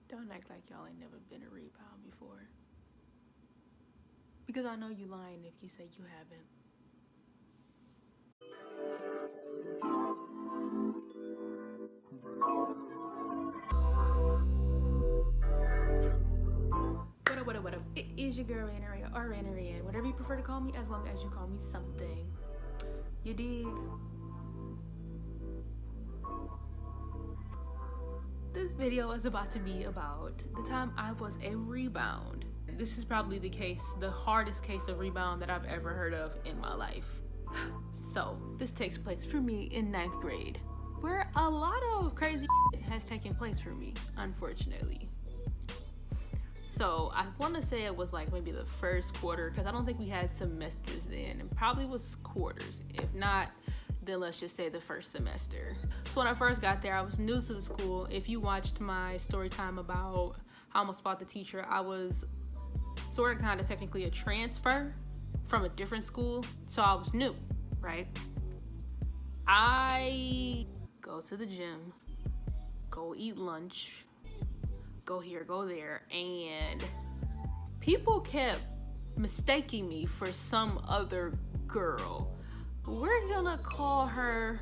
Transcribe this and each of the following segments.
Don't act like y'all ain't never been a rebound before. Because I know you lying if you say you haven't. What up? It is your girl, Anaria, or Anaria, whatever you prefer to call me, as long as you call me something. You dig? This video is about to be about the time I was a rebound. This is probably the hardest case of rebound that I've ever heard of in my life. So, this takes place for me in 9th grade, where a lot of crazy has taken place for me, unfortunately. So, I want to say it was like maybe the first quarter, because I don't think we had semesters then. It probably was quarters. If not, then let's just say the first semester. So when I first got there, I was new to the school. If you watched my story time about how I almost fought the teacher, I was sort of kind of technically a transfer from a different school. So I was new, right? I go to the gym, go eat lunch, go here, go there, and people kept mistaking me for some other girl. We're gonna call her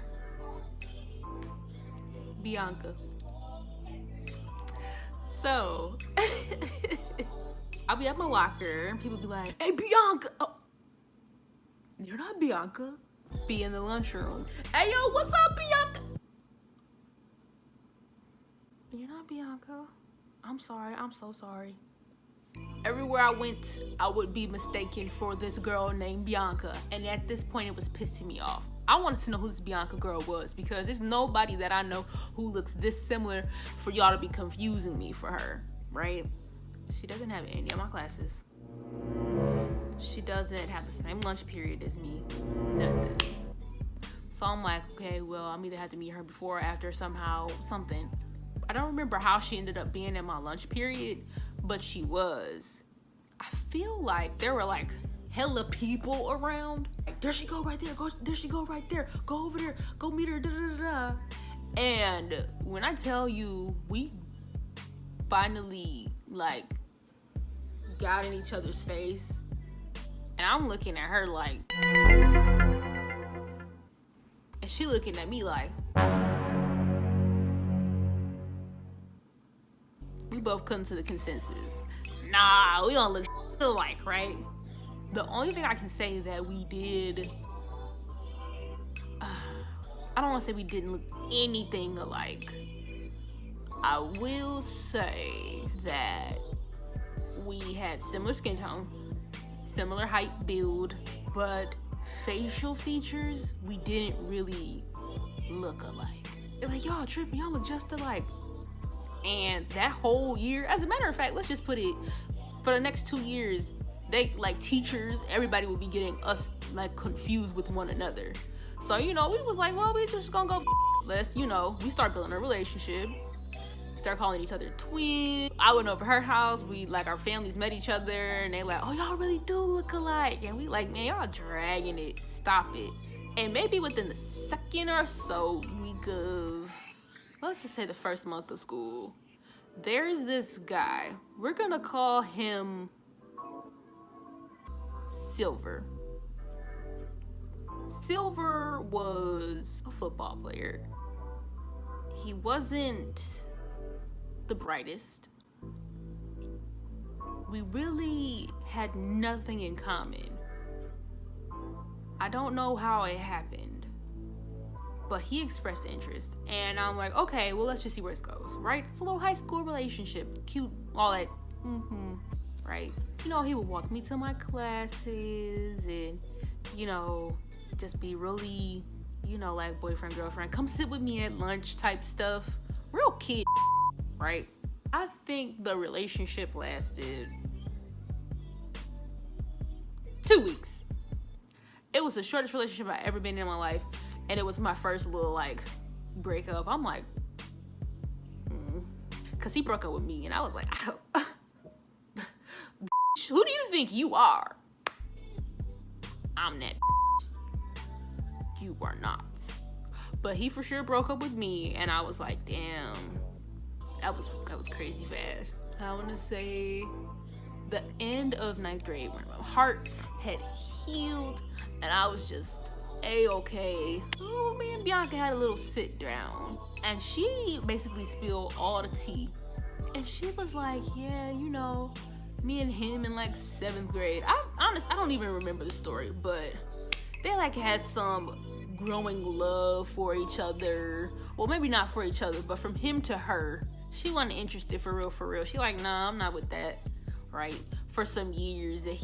Bianca. So, I'll be at my locker and people be like, "Hey, Bianca!" Oh, you're not Bianca. Be in the lunchroom. "Hey, yo, what's up, Bianca?" You're not Bianca. I'm sorry. I'm so sorry. Everywhere I went, I would be mistaken for this girl named Bianca. And at this point, it was pissing me off. I wanted to know who this Bianca girl was, because there's nobody that I know who looks this similar for y'all to be confusing me for her, right? She doesn't have any of my classes. She doesn't have the same lunch period as me. Nothing. So I'm like, okay, well, I'm either have to meet her before or after somehow, something. I don't remember how she ended up being in my lunch period, but she was. I feel like there were like hella people around. Like, there she go right there. There she go right there. Go over there. Go meet her. Da, da, da, da. And when I tell you, we finally like got in each other's face, and I'm looking at her like, and she looking at me like. We both come to the consensus. Nah, we don't look alike, right? The only thing I can say that we did, I don't want to say we didn't look anything alike. I will say that we had similar skin tone, similar height, build, but facial features, we didn't really look alike. They're like, y'all tripping, y'all look just alike. And that whole year, as a matter of fact, let's just put it, for the next 2 years, they, like teachers, everybody would be getting us like confused with one another. So, we was like, well, we just gonna go, let's, we start building a relationship. We start calling each other twins. I went over her house, our families met each other, and they like, oh, y'all really do look alike. And we like, man, y'all dragging it, stop it. And maybe within the second or so week of, let's just say the first month of school, there's this guy. We're gonna call him Silver. Silver was a football player. He wasn't the brightest. We really had nothing in common. I don't know how it happened, but he expressed interest, and I'm like, okay, well, let's just see where this goes, right? It's a little high school relationship, cute, all that, right? He would walk me to my classes, and, just be really, like boyfriend, girlfriend, come sit with me at lunch type stuff. Real kid, right? I think the relationship lasted 2 weeks. It was the shortest relationship I've ever been in my life. And it was my first little breakup. I'm like, cause he broke up with me, and I was like, who do you think you are? I'm that. You are not. But he for sure broke up with me, and I was like, damn, That was crazy fast. I want to say the end of 9th grade when my heart had healed and I was just a-okay. Oh, me and Bianca had a little sit down and she basically spilled all the tea. And she was like, yeah, you know, me and him in like 7th grade. I don't even remember the story, but they like had some growing love for each other. Well, maybe not for each other, but from him to her. She wasn't interested for real. She like, nah, I'm not with that, right? For some years that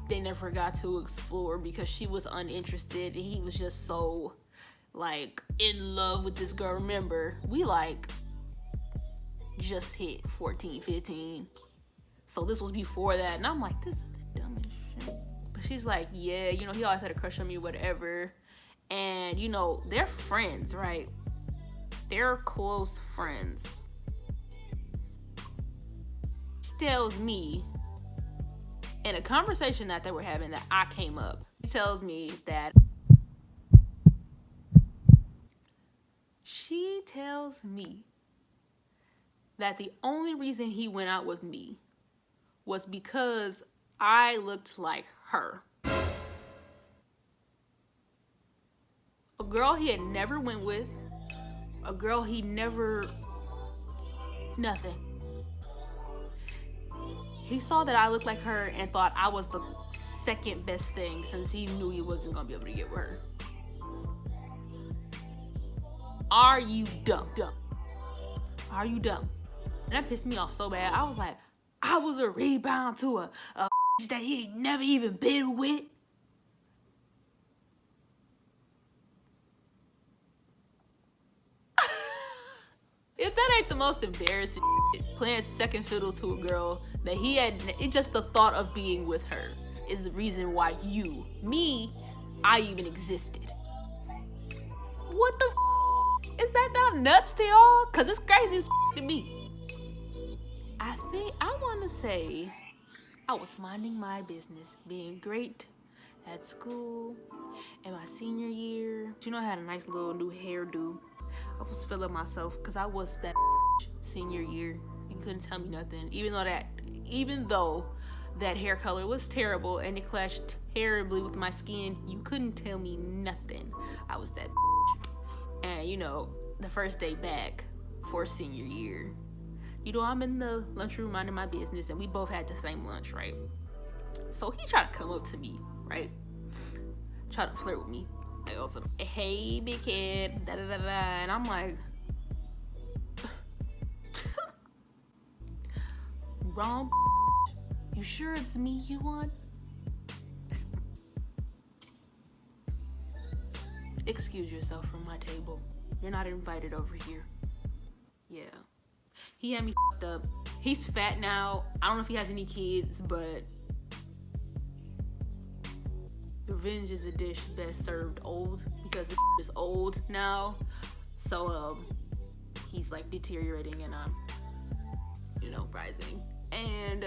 they never got to explore because she was uninterested and he was just so like in love with this girl. Remember, we like just hit 14, 15. So this was before that. And I'm like, this is the dumbest shit. But she's like, yeah, you know, he always had a crush on me, whatever. And, you know, they're friends, right? They're close friends. She tells me, in a conversation that they were having that I came up, she tells me that the only reason he went out with me was because I looked like her. A girl he had never went with, a girl he never, nothing. He saw that I looked like her and thought I was the second best thing since he knew he wasn't gonna be able to get with her. Are you dumb? Are you dumb? And that pissed me off so bad. I was like, I was a rebound to a that he ain't never even been with. If that ain't the most embarrassing shit, playing second fiddle to a girl that he had, it's just the thought of being with her is the reason why I even existed. What the is that not nuts to y'all? Cause it's crazy as to me. I wanna say I was minding my business, being great at school in my senior year. You know, I had a nice little new hairdo. I was feeling myself because I was that senior year. You couldn't tell me nothing. Even though that hair color was terrible and it clashed terribly with my skin, you couldn't tell me nothing. I was that. And you know, the first day back for senior year, you know, I'm in the lunchroom minding my business and we both had the same lunch, right? So he tried to come up to me, right? Try to flirt with me. I go to him, hey, big kid, da da da da, and I'm like, wrong. You sure it's me you want? Excuse yourself from my table. You're not invited over here. Yeah. He had me f***ed up. He's fat now. I don't know if he has any kids, but revenge is a dish best served old because the is old now. So he's like deteriorating and I'm, you know, rising. And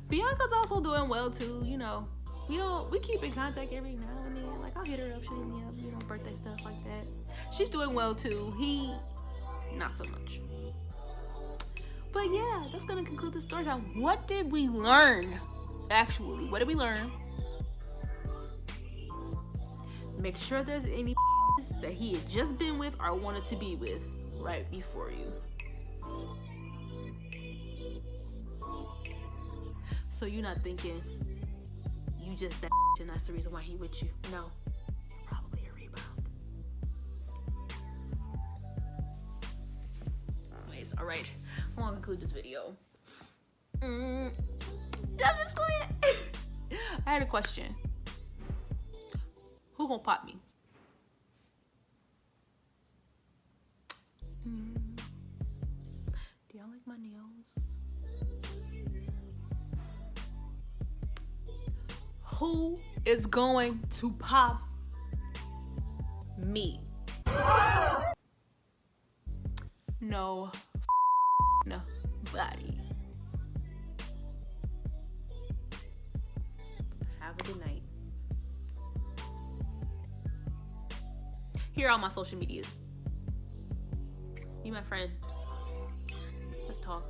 Bianca's also doing well too, you know. We keep in contact every now and then. Like I'll hit her up, she'll hit me up, you know, birthday stuff like that. She's doing well too. He not so much. But yeah, that's gonna conclude the story time. What did we learn? Actually, what did we learn? Make sure there's any that he had just been with or wanted to be with right before you. So you're not thinking you just that and that's the reason why he with you. No, probably a rebound. Anyways, all right, I'm gonna conclude this video. I'm just playing. I had a question. Who gonna pop me? Do y'all like my nails? Who is going to pop me? No. Nobody. Have a good night. Here are all my social medias. Be my friend. talk.